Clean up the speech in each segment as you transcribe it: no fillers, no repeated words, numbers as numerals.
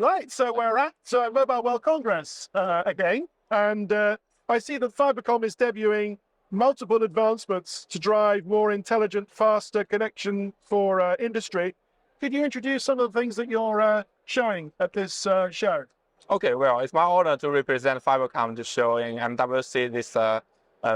Right, so we're at Mobile World Congress again, and I see that Fibocom is debuting multiple advancements to drive more intelligent, faster connection for industry. Could you introduce some of the things that you're showing at this show? Okay, well, it's my honor to represent Fibocom to show in MWC this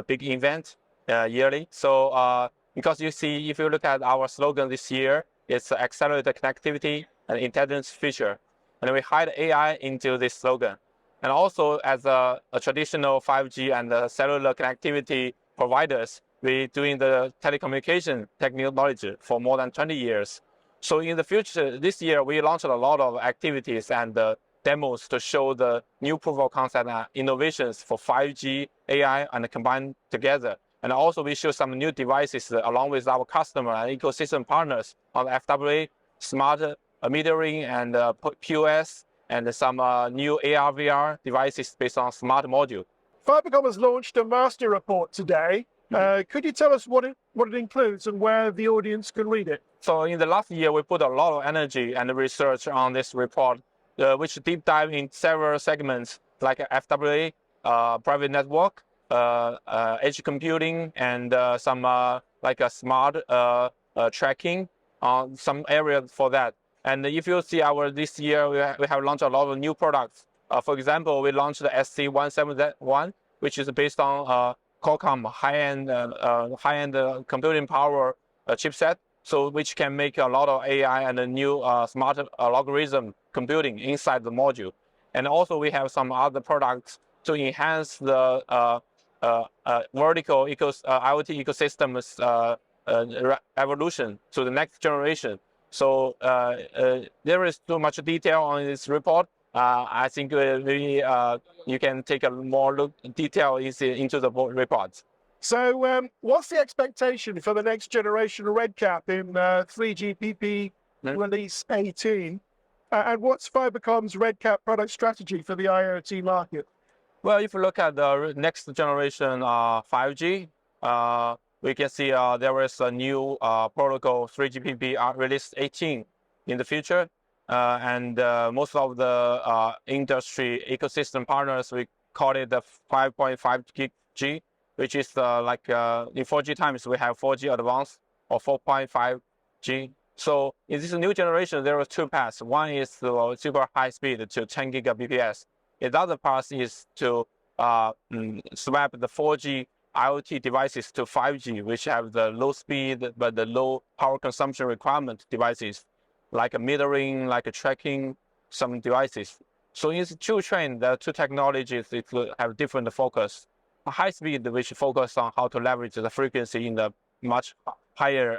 big event yearly. So because you see, if you look at our slogan this year, it's accelerated connectivity and intelligence feature. And we hide AI into this slogan. And also as a traditional 5G and cellular connectivity providers, we're doing the telecommunication technology for more than 20 years. So in the future, this year, we launched a lot of activities and demos to show the new proof of concept and innovations for 5G, AI, and combined together. And also we show some new devices along with our customer and ecosystem partners on FWA, smart metering and POS, and some new AR, VR devices based on smart module. Fibocom has launched a master report today. Could you tell us what it includes and where the audience can read it? So in the last year, we put a lot of energy and research on this report, which deep dive in several segments like FWA, private network, edge computing, and some like a smart tracking on some areas for that. And if you see this year, we have launched a lot of new products. For example, we launched the SC1701, which is based on Qualcomm high-end computing power chipset, so which can make a lot of AI and a new smart algorithm computing inside the module. And also we have some other products to enhance the vertical IoT ecosystem's evolution to the next generation. So there is too much detail on this report. I think you can take a more detail into the reports. So what's the expectation for the next generation RedCap in 3GPP release 18? And what's Fibocom's RedCap product strategy for the IoT market? Well, if you look at the next generation 5G, we can see there is a new protocol 3GPP release 18 in the future. And most of the industry ecosystem partners, we call it the 5.5 G, which is like in 4G times, we have 4G advanced or 4.5G. So in this new generation, there are two paths. One is super high speed to 10 Gbps. The other path is to swap the 4G IoT devices to 5G, which have the low speed but the low power consumption requirement devices, like a metering, like a tracking, some devices. So in these two trends, the two technologies have different focus. High speed, which focus on how to leverage the frequency in the much higher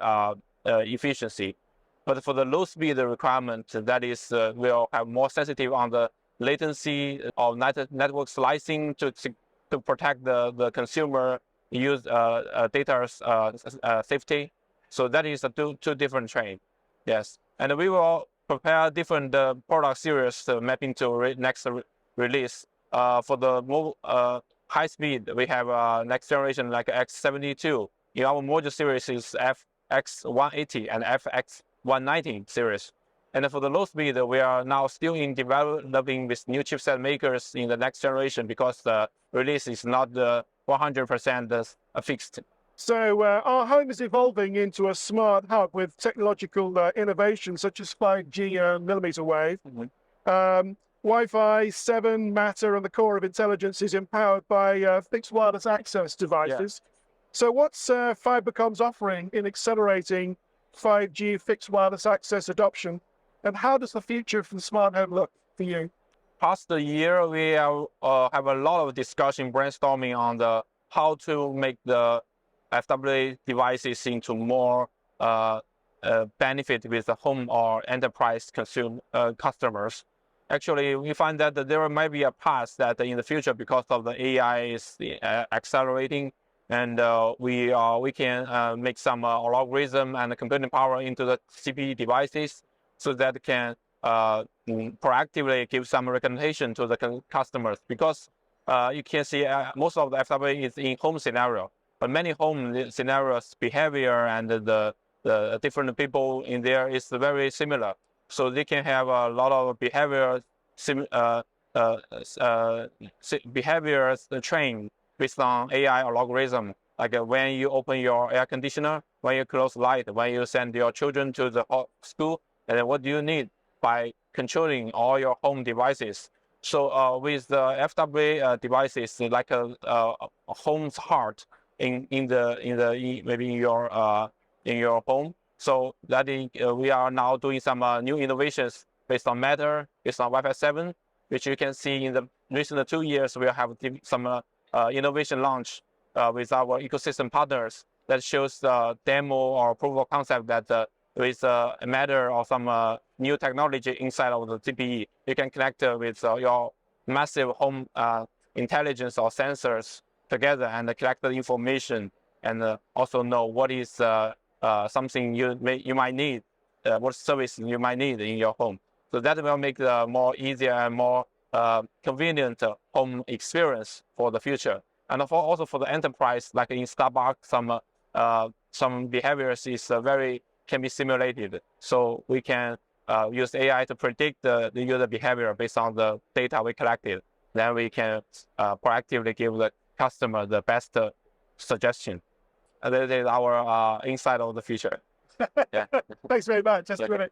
efficiency. But for the low speed requirement, that is will have more sensitive on the latency of network slicing to protect the consumer use data's safety. So that is two different trends. Yes, and we will prepare different product series mapping to next release. For the more high speed, we have next generation like X72. In our module series is FX180 and FX190 series. And for the low speed, we are now still in developing with new chipset makers in the next generation because the release is not 100% fixed. So our home is evolving into a smart hub with technological innovations such as 5G millimeter wave. Wi-Fi 7, Matter, and the core of intelligence is empowered by fixed wireless access devices. Yeah. So what's Fibocom's offering in accelerating 5G fixed wireless access adoption? And how does the future for the smart home look for you? Past the year, we have a lot of discussion, brainstorming on how to make the FWA devices into more benefit with the home or enterprise customers. Actually, we find that there might be a path that in the future, because of the AI is accelerating, and we can make some algorithm and computing power into the CPE devices, so that can proactively give some recommendation to the customers. Because you can see most of the FWA is in home scenario, but many home scenarios behavior and the different people in there is very similar. So they can have a lot of behavior behaviors trained based on AI or algorithm. Like when you open your air conditioner, when you close light, when you send your children to the school, and then what do you need by controlling all your home devices. So with the FWA devices, like a home's heart maybe in your home. So that we are now doing some new innovations based on Matter, based on Wi-Fi 7, which you can see in the recent 2 years. We have some innovation launch with our ecosystem partners that shows the demo or proof of concept that with a Matter or some new technology inside of the CPE, you can connect with your massive home intelligence or sensors together and collect the information and also know what is something you might need, what service you might need in your home. So that will make the more easier and more convenient home experience for the future. And also for the enterprise, like in Starbucks, some behaviors can be simulated. So we can use AI to predict the user behavior based on the data we collected. Then we can proactively give the customer the best suggestion. And that is our insight of the future. Yeah. Thanks very much. That's Yeah. great.